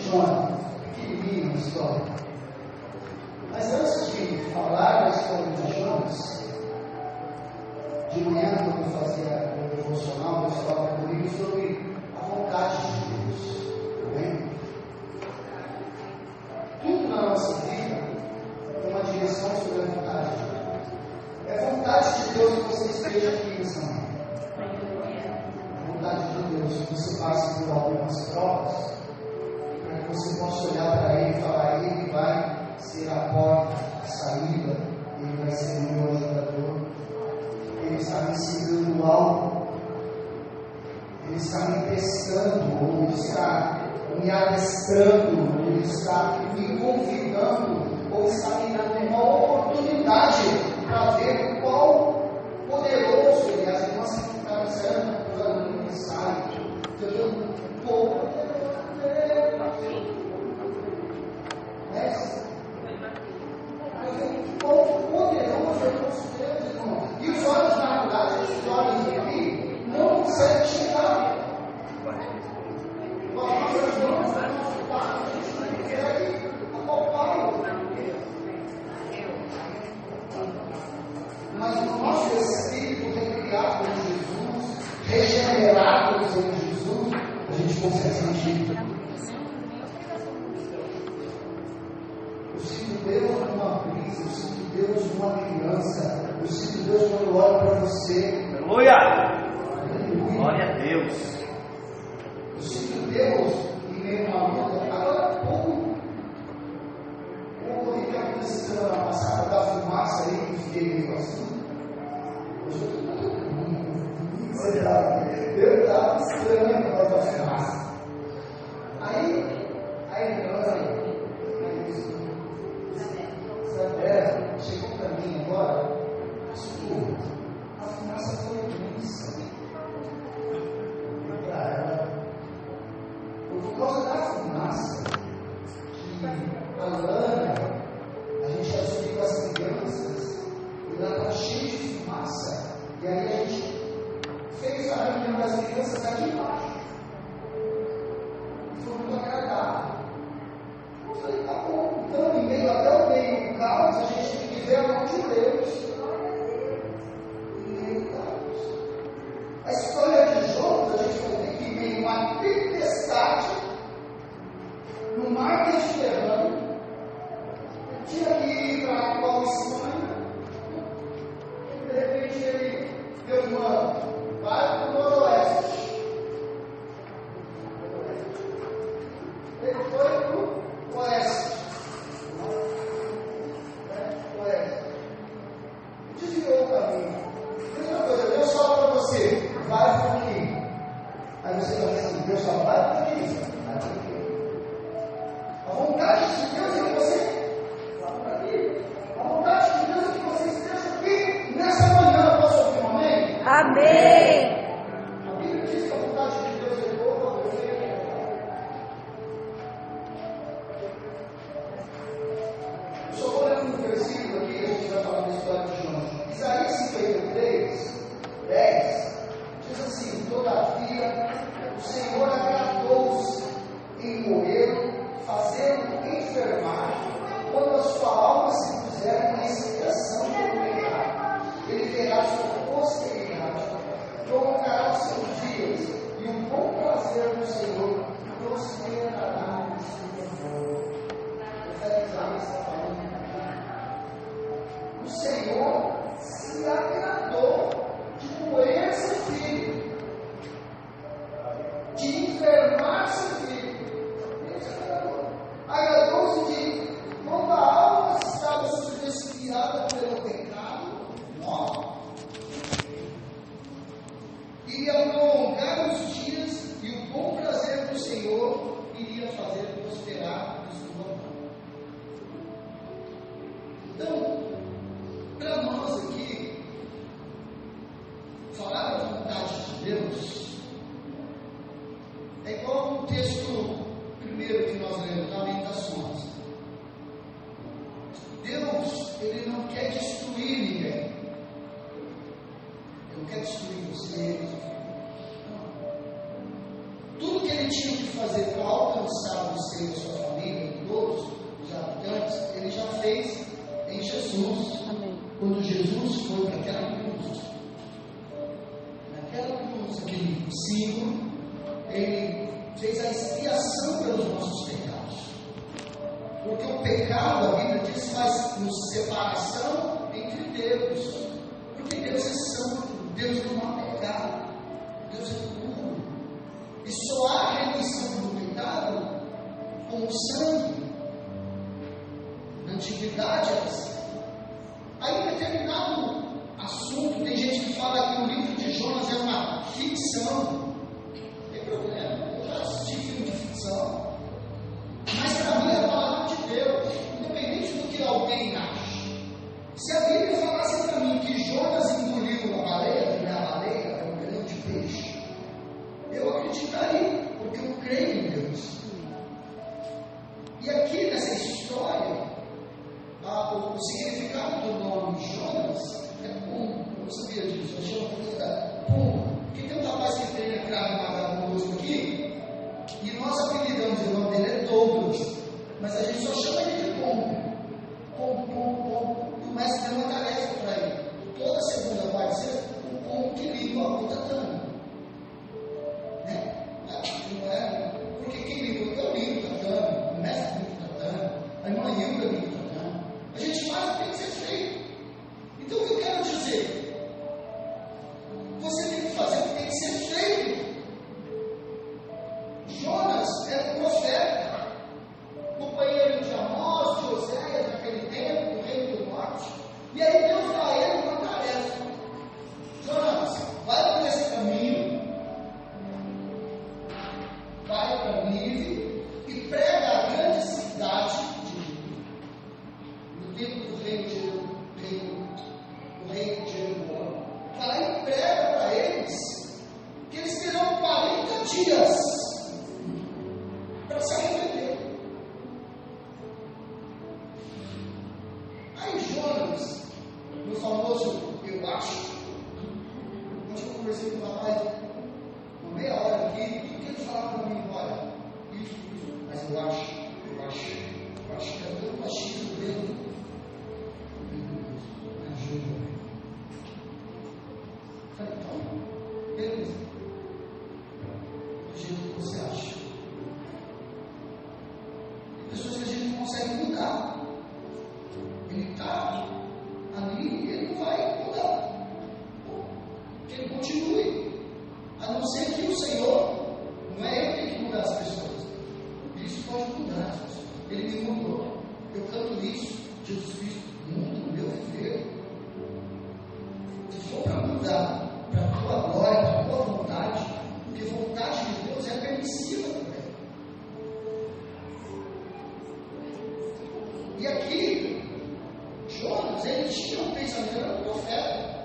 questiona, pequenininho a história. Mas antes de falar da história de Jonas, de manhã, quando eu fazia o devocional, eu falava comigo sobre a vontade de Deus. Amém? Tudo na nossa vida tem uma direção sobre a vontade de Deus. É vontade de Deus que você esteja aqui nessa manhã. É vontade de Deus que você passe por algumas provas, para que você possa olhar para Ele e falar: Ele vai ser a porta, a saída, Ele vai ser o meu ajudador. Ele está me ensinando algo, Ele está me testando, ou Ele está me adestrando, Ele está me convidando, ou está me dando uma oportunidade para ver qual poderoso Ele é. As irmãs que ficaram certo, os alunos que saem, entendeu? Pouco. Quão poderoso é o nosso Deus, irmão. E os olhos naturais, esses olhos aqui, não conseguem chegar. Com as nossas mãos, com o nosso pai, a gente não consegue acopá-lo. Mas o nosso espírito recriado em Jesus, regenerados em Jesus, a gente consegue sentir. Eu sinto Deus numa brisa, eu sinto Deus numa criança, eu sinto Deus quando eu olho para você. Aleluia! Aleluia! Glória a Deus! Eu sinto Deus em meio a uma luta. Agora, pouco o que aconteceu semana passada da fumaça aí, que eu fiquei meio assim. Hoje eu estou muito eu estava estranho por causa da fumaça. Aí, Isabela chegou para mim agora, a fumaça foi imensa. Para ela, por causa da fumaça, que a Lana, a gente ia subir com as crianças, e lá está cheio de fumaça, e aí a gente fez a reunião das crianças aqui embaixo. Foi muito agradável. Eu falei: tá bom, então em meio até o meio do caos, a gente tem que ver a mão de Deus. Em meio do caos. A história de Jonas, a gente vai ver que em meio a uma tempestade, no mar Mediterrâneo, tinha que ir para a Espanha, e de repente ele deu uma, vai para o noroeste. Ele foi para o oeste. Oeste. Desviou o caminho. Mesma coisa, Deus fala para você: vai por aqui. Aí você vai assim: Deus fala: vai por aqui. Vai por aqui. A vontade de Deus é que você vá por aqui. A vontade de Deus é que você esteja aqui nessa manhã. Posso ouvir um amém? Amém. A Bíblia diz que a vontade de Deus é boa, perfeita. Eu só vou ler um versículo aqui, a gente vai falar da história de Jonas. Isaías 53, 10, diz assim: todavia, o Senhor agradou-se em moê-lo, fazendo enfermar, quando a sua alma se puser em expiação pelo pecado. Ele verá sua posteridade, prolongará os seus dias, e o bom prazer do Senhor prosperará no seu favor. O Isaías está falando aqui. O Senhor se agradou de moer seu filho, de enfermar seu filho. Ele se agradou. Agradou-se de quando a alma estava sendo desviada pelo pecado, iria prolongar os dias, e o bom prazer do Senhor iria fazer prosperar a sua mão. Então, para nós aqui, falar da vontade de Deus é igual o texto primeiro que nós lemos, Lamentações. Deus, Ele não quer destruir ninguém. Ele não quer destruir você. Não. Tudo que Ele ele tinha que fazer para alcançar o seio da sua família, de todos os habitantes, ele já fez em Jesus. Amém. Quando Jesus foi para aquela cruz, aquele símbolo, ele fez a expiação pelos nossos pecados. Porque o pecado, a Bíblia diz, faz-nos separação entre Deus. Porque Deus é santo, Deus não há pecado, Deus é puro. E só há remissão do pecado com o sangue. Na antiguidade era assim. Aí, em determinado assunto, tem gente que fala que o livro de Jonas é uma ficção. Não tem problema, eu já assisti filme de ficção. Mas para mim é a palavra de Deus, independente do que alguém acha. Se a Bíblia falasse para mim que Jonas engoliu uma baleia, que não é a baleia, é um grão de peixe, eu acreditaria, porque eu creio em Deus. E aqui nessa história, o significado do nome Jonas é pombo. Eu não sabia disso, eu achei uma coisa pombo. Porque tem um rapaz que tem a cravo magado conosco aqui, e nós apelidamos, o nome dele é Douglas, mas a gente só chama ele de pombo. Pombo. E o mestre deu uma tarefa para ele. Toda segunda vai ser o pombo que limpa a tatame. Né? Não é? Porque quem limpa? Eu limpo o tatame, o mestre limpa o tatame, a irmã Hilda limpa o tatame. A gente faz o que tem que ser feito. Então o que eu quero dizer? Você tem que fazer o que tem que ser feito. Jonas era um profeta, companheiro de Amós, de Oséias, naquele tempo, do reino do norte. E aí Deus dá a ele uma tarefa. Jonas, vai por esse caminho, vai para Nínive e prega a grande cidade de Nínive. No tempo do rei de Jeroboão. Vai e prega para eles que eles terão 40 dias para se arrepender. Aí Jonas, no famoso eu acho, onde eu conversei com o rapaz uma meia hora aqui, tudo que ele falava para mim, olha, isso, mas eu acho que é todo machismo dele. Me ajuda. Falei, então, beleza. Do jeito que você acha. Pessoas que a gente não consegue mudar. Ele está ali e ele não vai mudar. Que ele continue. A não ser que o Senhor, não é ele que tem que mudar as pessoas. Isso pode mudar as pessoas. Ele me mudou. Eu canto isso. Jesus Cristo muda o meu viver. Se for para mudar, para a tua glória, para a tua vontade, porque vontade de Deus é permissiva também. E aqui, Jonas, ele tinha um pensamento, era um profeta.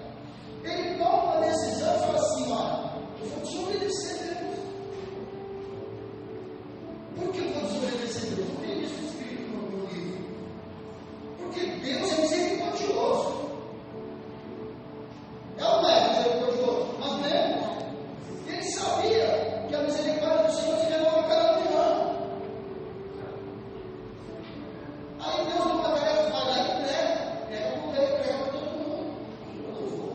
Ele toma uma decisão e fala assim, olha, eu vou desobedecer a Deus. Por que eu vou desobedecer a Deus? Não tem isso escrito no meu livro. Porque Deus é misericordioso. É ou não é misericordioso? Mas não é. Ele sabia que a misericórdia do Senhor se renova a cada manhã. Aí Deus deu uma tarefa, vai lá e prega para o rei, prega para todo mundo. Eu não vou.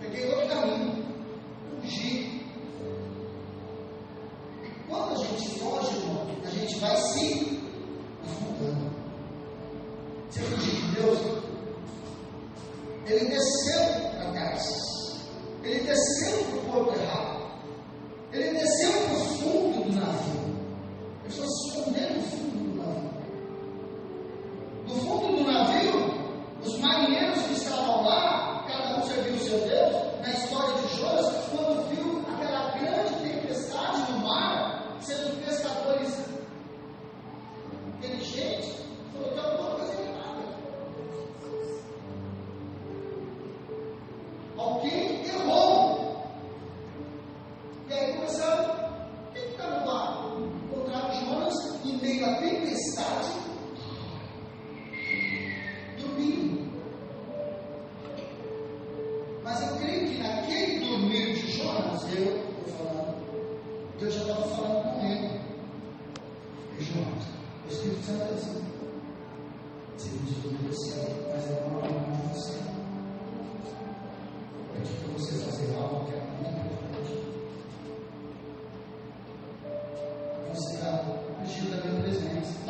Peguei outro caminho, fugi. E quando a gente foge, irmão, a gente vai se afundando. Você fugir de Deus? Ele desceu para Tarsis. Ele desceu para o porto errado. Ele desceu para o fundo do navio. Ele foi se esconder no fundo do navio. No fundo do navio, os marinheiros que estavam lá, cada um serviu o seu Deus. Na história de Jonas, quando viu aquela grande tempestade no mar, sendo pescadores inteligentes, falou que alguma coisa errada. Alguém errou. E aí começaram, quem está no barco? Encontraram Jonas em meio à tempestade, dormindo. Mas eu creio que naquele dormir de Jonas, eu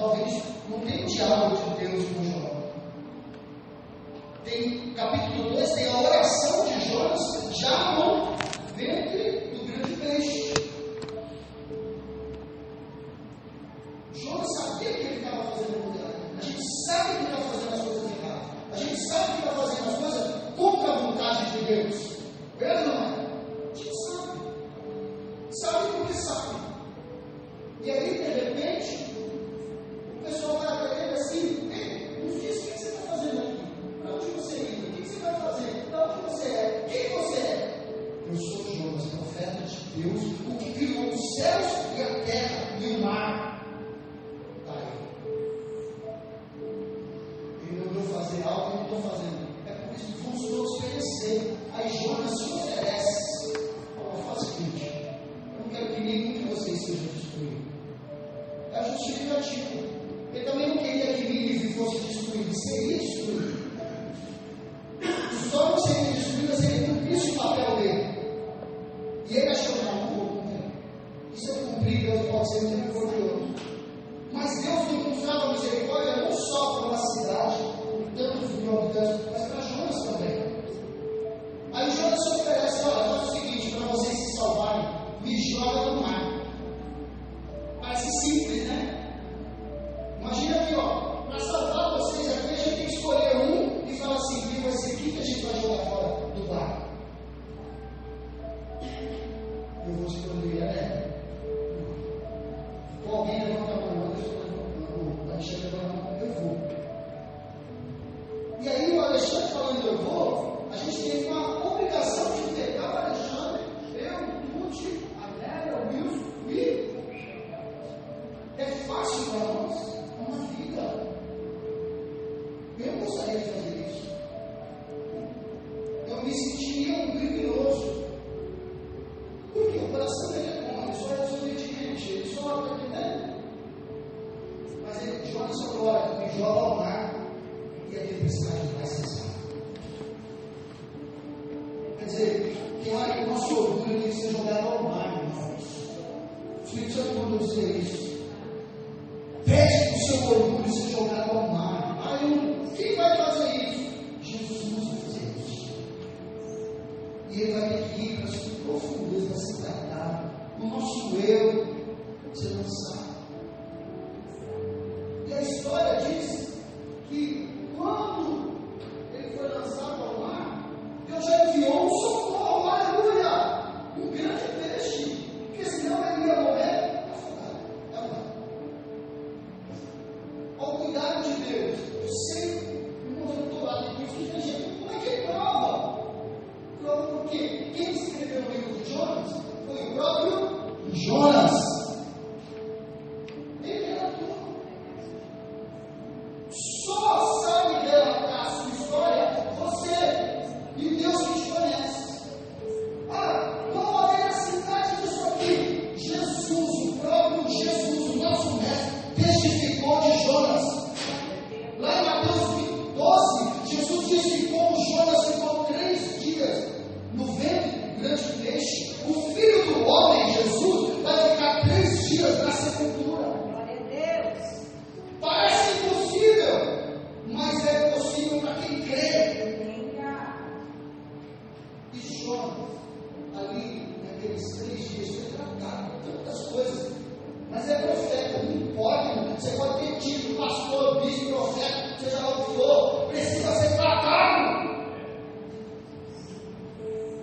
talvez não tenha o diálogo de Deus com Jó. Tem capítulo 2, tem a oração de Jonas já no ventre do grande peixe. Jonas sabia que ele estava fazendo coisa errada. A gente sabe que ele está fazendo as coisas erradas. A gente sabe que ele está fazendo as coisas contra a vontade de Deus. Verdade ou não é? A gente sabe. Sabe porque sabe. E aí, de repente, o pessoal vai para ele assim: nos diz o que você está fazendo aqui? Para onde você indo? O que você vai fazer? Para onde você é? Quem você é? Eu sou Jonas, profeta de Deus, o que criou os céus e a terra e o mar. Está aí. Ele mandou fazer algo que eu não estou fazendo. É por isso que vamos todos perecer. Aí Jonas se oferece. Faz o seguinte: eu não quero que nenhum de vocês seja destruído. É justificativo. Ele também não queria que Nínive fosse destruído, seria destruído. Só não seria destruído se ele cumprisse o papel dele. E ele achou: não vou cumprir. E se eu cumprir, Deus pode ser misericordioso. Mas Deus não mostrava misericórdia não só para uma cidade, com tantos mil habitantes, mas para Jonas também. Aí Jonas se oferece: olha, faz o seguinte, para vocês se salvarem, me joga no mar. Parece simples, né? Imagina aqui, ó, para salvar vocês aqui, a gente tem que escolher um e falar assim: quem vai ser aqui que a gente vai jogar fora do barco? Eu vou escolher a neve. Ou alguém levanta a mão, o Alexandre levanta a mão, eu vou. E aí o Alexandre falando eu vou, a gente tem uma obrigação de pegar o Alexandre, eu, o Tuti, a Nélia, o Wilson, e é fácil para nós, é uma vida. Eu gostaria de fazer isso. Eu me sentiria um criminoso. Porque o coração dele é bom, ele só é desobediente, ele só está entendendo. Mas ele joga sua glória, me joga ao mar e a tempestade vai cessar. Quer dizer, tem hora que o nosso orgulho tem que ser jogado ao mar, irmãos. O Espírito Santo mandou dizer isso. Pede que o seu orgulho seja jogado ao mar. Quem vai fazer isso? Jesus vai fazer isso. E ele vai ter que ir para as profundezas se tratar. O nosso eu, você não sabe. E a história diz que quando ele foi lançado ao mar, Deus já enviou um socorro, aleluia! Um grande peixe, porque senão ele ia morrer afogado. Ao cuidado de Deus, eu sei, irmãos, eu estou lá depois que tem gente, como é que ele prova? Prova por quê? Quem escreveu o livro de Jonas foi o próprio Jonas. Ele relatou. Só sabe relatar a sua história você e Deus que te conhece. Vamos ver a cidade disso aqui. Jesus, o próprio Jesus, o nosso mestre, testificou de Jonas. Lá em Mateus 12, Jesus disse que como Jonas ficou 3 dias no ventre do grande peixe, o Filho do Homem, Jesus, vai ficar 3 dias na sepultura. Glória a Deus. Parece impossível, mas é possível para quem crê. E Jonas, ali naqueles 3 dias, foi tratado de tantas coisas, mas é profeta, não importa. Você pode ter tido pastor, bispo, profeta, seja lá o que for, precisa ser tratado.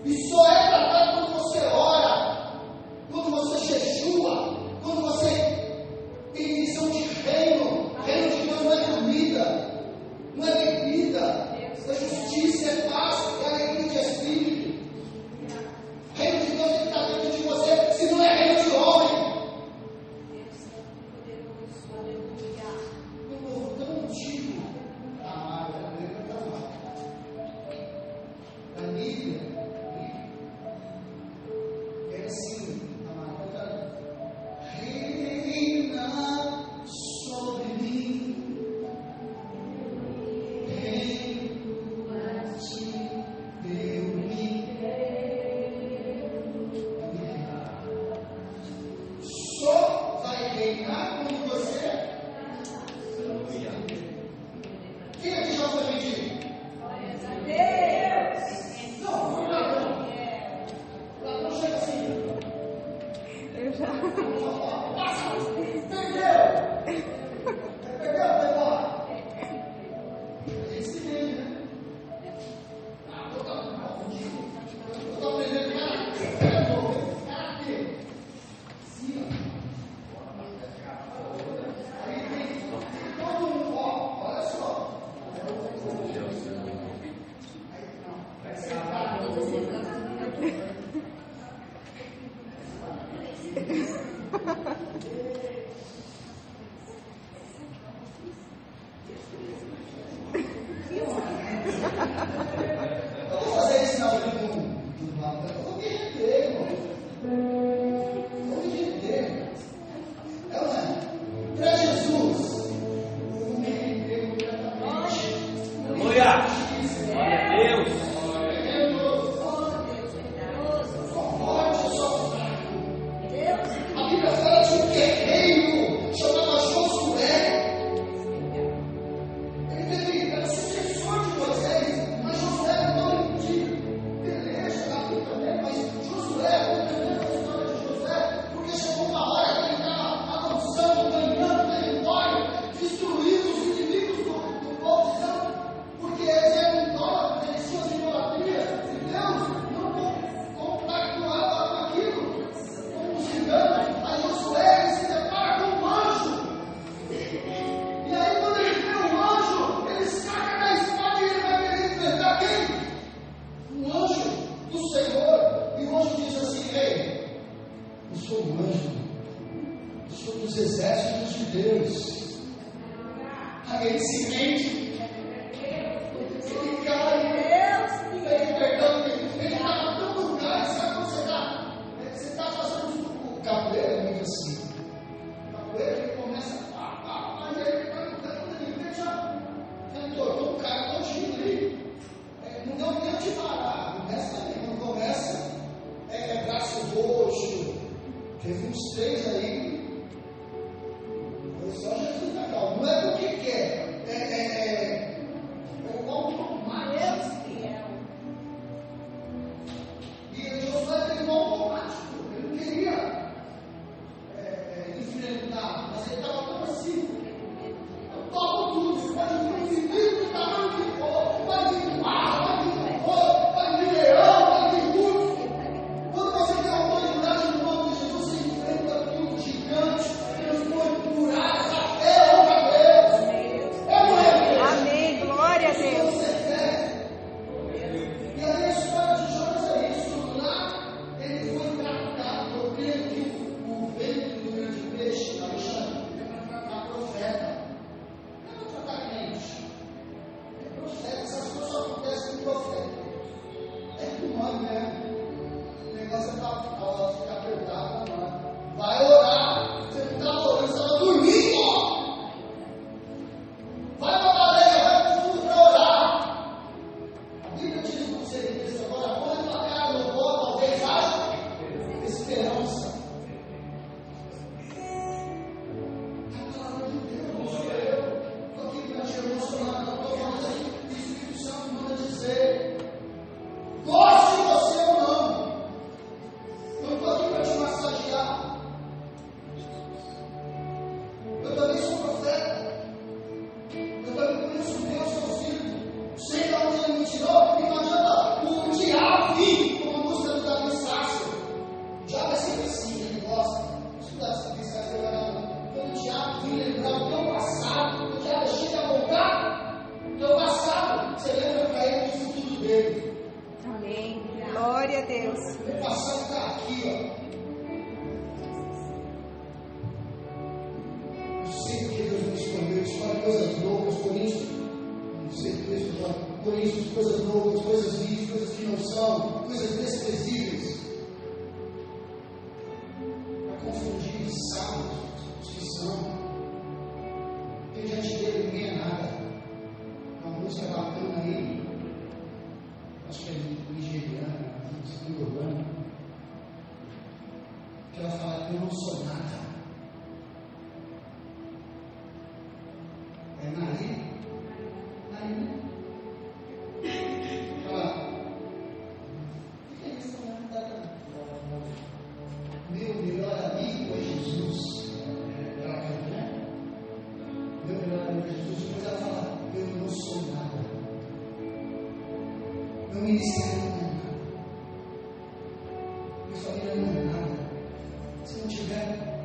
E só é tratado quando você ora, quando você jejua, quando você tem visão de reino. Reino de Deus não é comida, não é bebida, é justiça, é paz, é alegria de espírito. Reino de Deus tem que estar dentro de você, se não é reino de homem. Um povo tão antigo, amado, Meu melhor amigo não tiver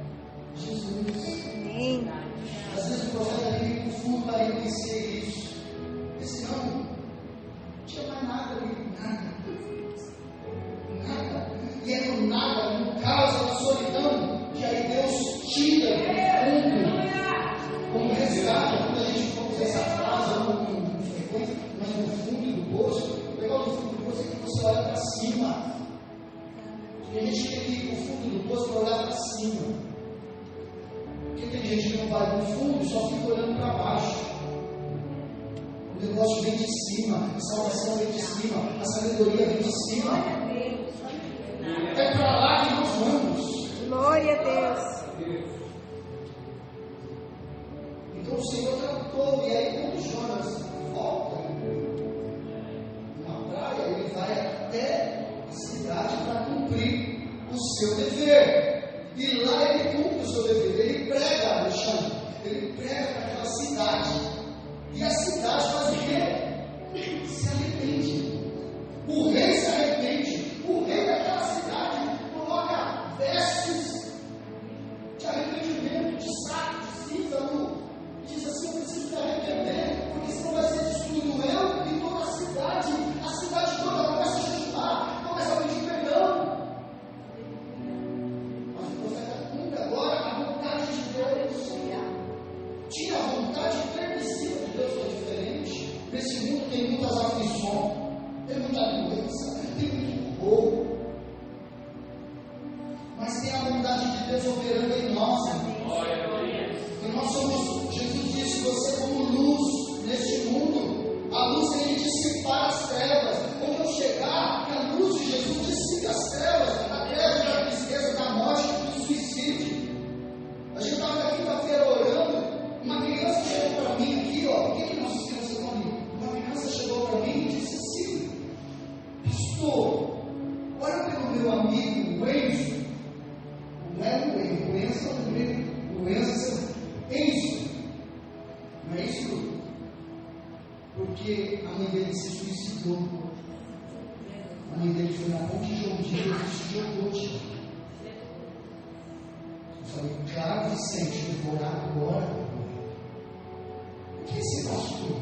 Jesus. Amém. Às vezes o profeta ali confundo para reconhecer isso. Porque senão, não tinha mais nada ali, nada. Nada. E é no nada, no caos, na solidão, que aí Deus tira do fundo, como resgate. Quando a gente for usar essa frase, não frequência, mas no fundo do poço, o legal do fundo do poço é que você olha para cima. E a gente tem que ir para o fundo do poço para olhar para cima. Porque tem gente que não vai no fundo e só fica olhando para baixo. O negócio vem de cima, a salvação vem de cima, a sabedoria vem de cima. É para lá que nós vamos. Glória a Deus. Então o Senhor tratou, e aí quando Jonas volta na praia, ele vai até a cidade para cumprir o seu dever. E lá ele cumpre o seu dever. Ele prega, Alexandre. Ele prega para aquela cidade. E a cidade faz o quê? Se arrepende. O rei se arrepende. O rei daquela cidade coloca vestes de arrependimento, de saco, de cinza, e diz assim: eu preciso me arrepender, porque senão vai ser destruído eu e toda a cidade toda começa a jejuar, começa a pedir perdão. Mas o profeta cumpre agora a vontade de Deus. Tinha a vontade permissiva de Deus, que é diferente. Nesse mundo tem muitas aflições, tem muita doença, tem muito roubo. Mas tem a vontade de Deus operando em nós. E nós somos, Jesus disse, você como luz neste mundo. A luz tem que dissipar as trevas. Quando eu chegar, que a luz de Jesus dissipe as trevas, a treva da tristeza, da morte, do suicídio. A gente estava na quinta-feira orando. Uma criança chegou para mim aqui, ó. O que nossas crianças estão ali? Uma criança chegou para mim e disse assim: pastor, olha pelo meu amigo, o Enzo. Não é o Enzo, o Enzo é o primeiro. O Enzo é Enzo. Não é isso? Porque a mãe dele se suicidou. A mãe dele foi na ponte de Jordão e se jogou. Eu falei: claro, Vicente, eu vou orar agora. O que é ser pastor?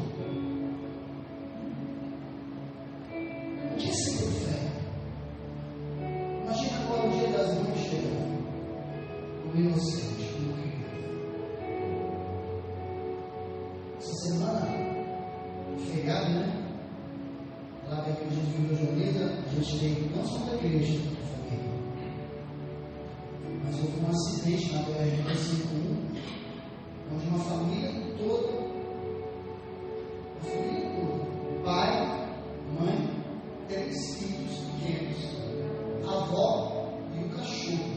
O que é ser profeta? Imagina agora o dia das mães chegando. O inocente, o criado. Essa semana, feriado, né? Lá da igreja de Vila Joanesa, a gente tem, não só da igreja, da família, mas houve um acidente na BR-151, onde uma família toda, pai, mãe, 3 filhos pequenos, a avó e o cachorro,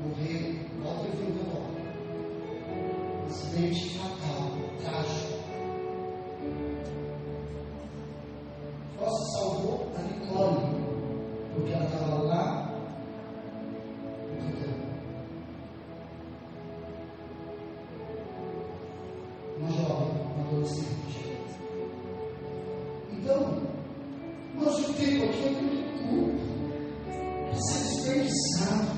morreram, volta e volta. Acidente fatal, trágico. Só se salvou a Nicole, porque ela estava lá no cantão. Uma jovem, uma adolescente. Então, nosso tempo aqui é muito curto, para ser desperdiçado.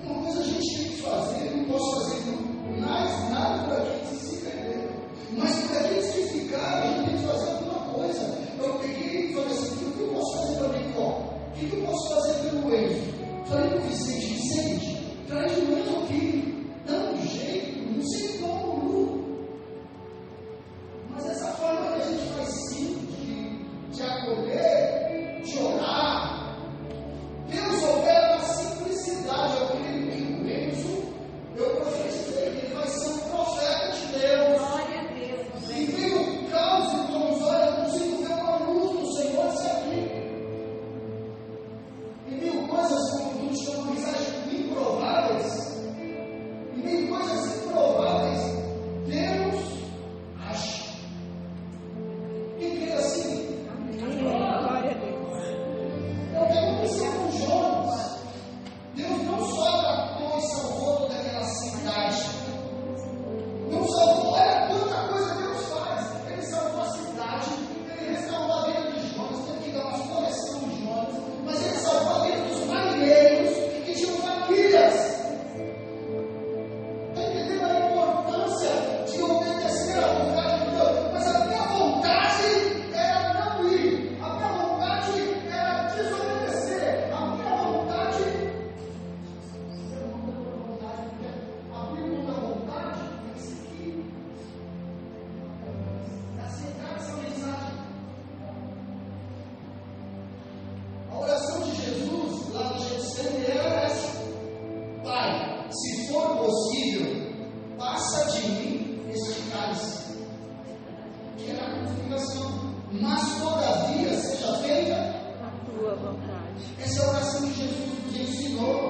Uma coisa a gente tem que fazer, não posso fazer mais nada por aqueles que se perderam, mas por aqueles que ficaram, a gente tem que fazer alguma coisa. Eu peguei e falei assim: o que eu posso fazer para mim? O que eu posso fazer pelo Enzo? Falei para o Vicente: traz o Enzo aqui, dá um jeito, não sei como, Lu. Mas essa forma que a gente faz simples de acolher, de orar, Deus opera na simplicidade. Eu creio que o Enzo, eu profetizei que ele vai ser um profeta de Deus. Glória a Deus. E veio o caos e com os olhos, eu consigo ver uma luz do Senhor se abrir. E 1000 coisas como tudo estão Essa é a oração que Jesus nos ensinou,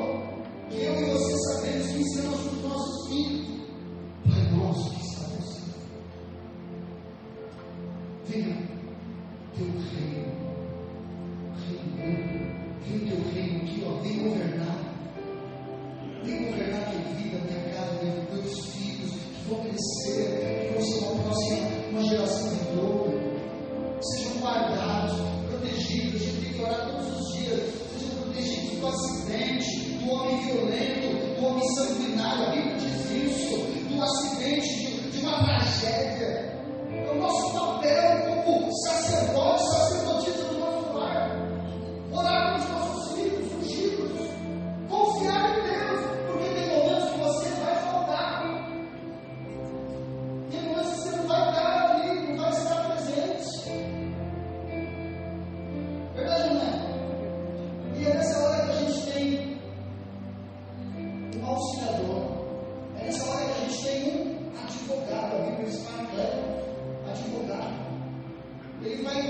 que eu e você sabemos que ensinamos para os nossos filhos. Pai nosso que está no céu, venha teu reino, venha teu reino aqui, ó, vem governar minha vida, minha casa, meus filhos, que vão crescer, que vão ser uma geração de dor, sejam guardados, protegidos. A gente tem que orar todos os dias, sejam protegidos do acidente, do homem violento, do homem sanguinário. A Bíblia diz isso, do acidente, de uma tragédia. É o nosso papel como sacerdote, sacerdotisa do nosso lar. Orar pelos nossos filhos, ungidos, confiar em Deus, porque tem momentos que você vai faltar, tem momentos que você não vai estar ali, não vai estar presente. Verdade ou não é? E é nessa hora que a gente tem um auxiliador, é nessa hora que a gente tem um advogado. A Bíblia diz advogado. Ele vai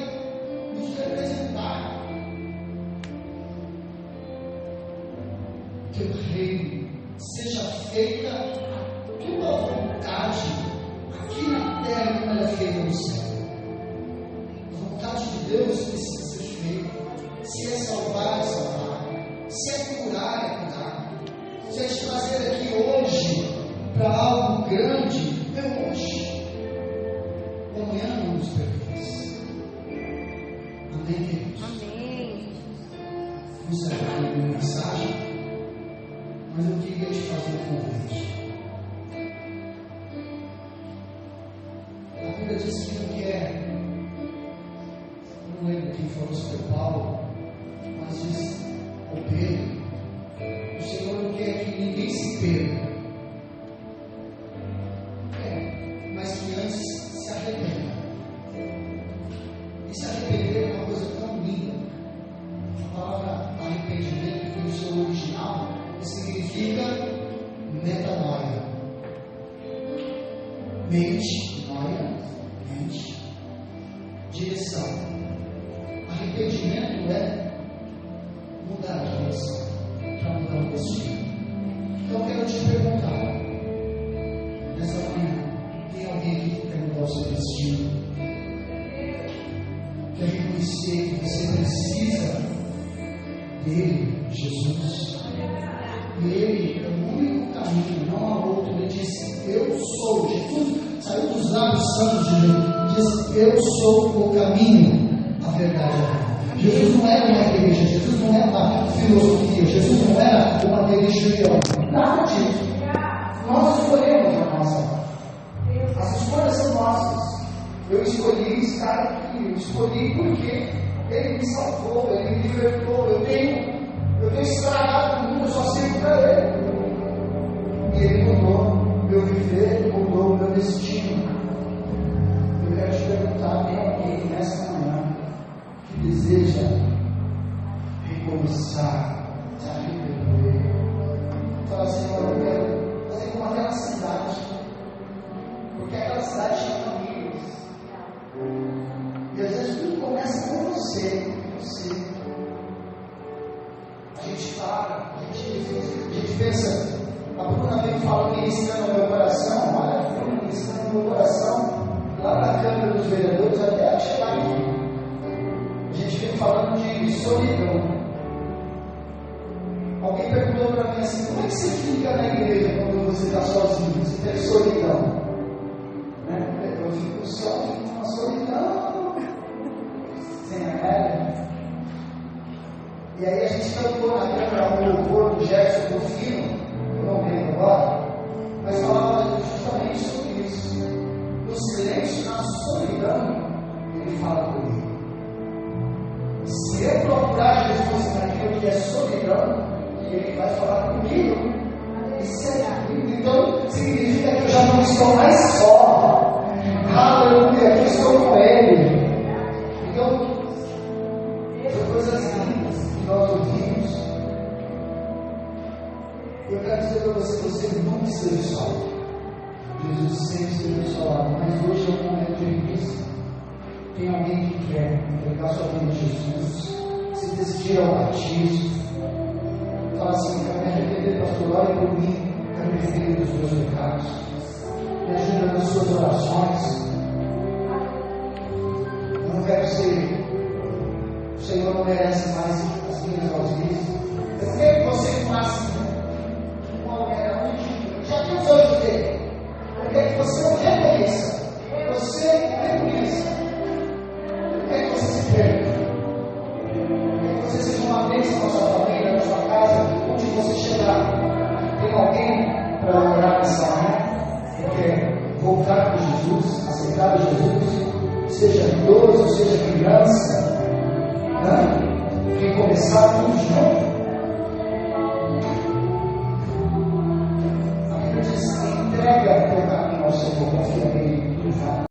nos representar. Teu reino, seja feita a tua vontade, aqui na terra como ela é feita no céu. A vontade de Deus precisa ser feita. Se é salvar, é salvar. Se é curar, é curar. Se é te trazer aqui hoje para algo grande, é hoje. Amanhã não nos pertence. Amém, queridos? Amém. Vamos sair aqui com uma mensagem, mas eu queria te fazer um convite. A Bíblia diz que não quer, eu não lembro quem falou sobre Paulo, mas diz ao Pedro, o Senhor não quer que ninguém se perca, mas que antes se arrependa. E se arrepender é uma coisa tão linda. A palavra arrependimento, no seu original, significa metanoia. Mente, direção. Arrependimento é mudar a direção para mudar o destino. Então eu quero te perguntar, nessa manhã, tem alguém que quer mudar o seu destino? Quer reconhecer que você precisa dele, Jesus? E ele é o único caminho, não há outro. Ele disse: eu sou. Jesus saiu dos lábios santos de Jesus, disse: eu sou o caminho, a verdade e a vida. Jesus não era uma igreja, Jesus não era uma filosofia, Jesus não era uma religião, nada disso. Nós escolhemos a nossa. As escolhas são nossas. Eu escolhi estar aqui, eu escolhi porque ele me salvou, ele me libertou. Eu tenho estragado o mundo, eu só sirvo para ele. E ele mudou meu viver, mudou meu destino. Eu quero te perguntar: tem alguém nessa manhã que deseja recomeçar, se arrepender? Fala assim: eu quero fazer como aquela cidade, porque aquela cidade tinha famílias. E às vezes tudo começa com você. A gente fala, a gente pensa. A Bruna vem falando, ministrando no meu coração. Olha, foi ministrando no meu coração, lá na Câmara dos Vereadores, até chegar aqui. A gente vem falando de solidão. Alguém perguntou para mim assim: como é que você fica na igreja quando você está sozinho? Você tem solidão? Eu fico só, fico uma solidão, sem a velha. E aí a gente cantou na Câmara um louvor do Gerson Rufino, eu não lembro agora, mas falava justamente sobre isso. No silêncio, na solidão, ele fala comigo. Se eu procurar Jesus naquilo que é solidão, ele vai falar comigo. Então significa que eu já não estou mais só. Aleluia, que estou com ele. Então, são coisas lindas que nós ouvimos. Eu quero dizer para você: você nunca esteve só. Jesus sempre esteve do seu lado, mas hoje é um momento de renúncia. Tem alguém que quer entregar sua vida a Jesus? Se se decidir ao batismo, fala assim: quero me arrepender, pastor, ore por mim, quero me arrepender dos meus pecados, me ajuda nas suas orações. Eu não quero ser, o Senhor não merece mais as minhas ausências. Eu quero que você faça uma já tem os olhos dele. Eu quero que você não reconheça, você reconheça. Eu quero que você se perca. Eu quero que você seja uma bênção na sua família, na sua casa, onde você chegar. Tem alguém para orar nessa manhã? Que quer voltar para Jesus, aceitar Jesus, seja idoso, seja criança.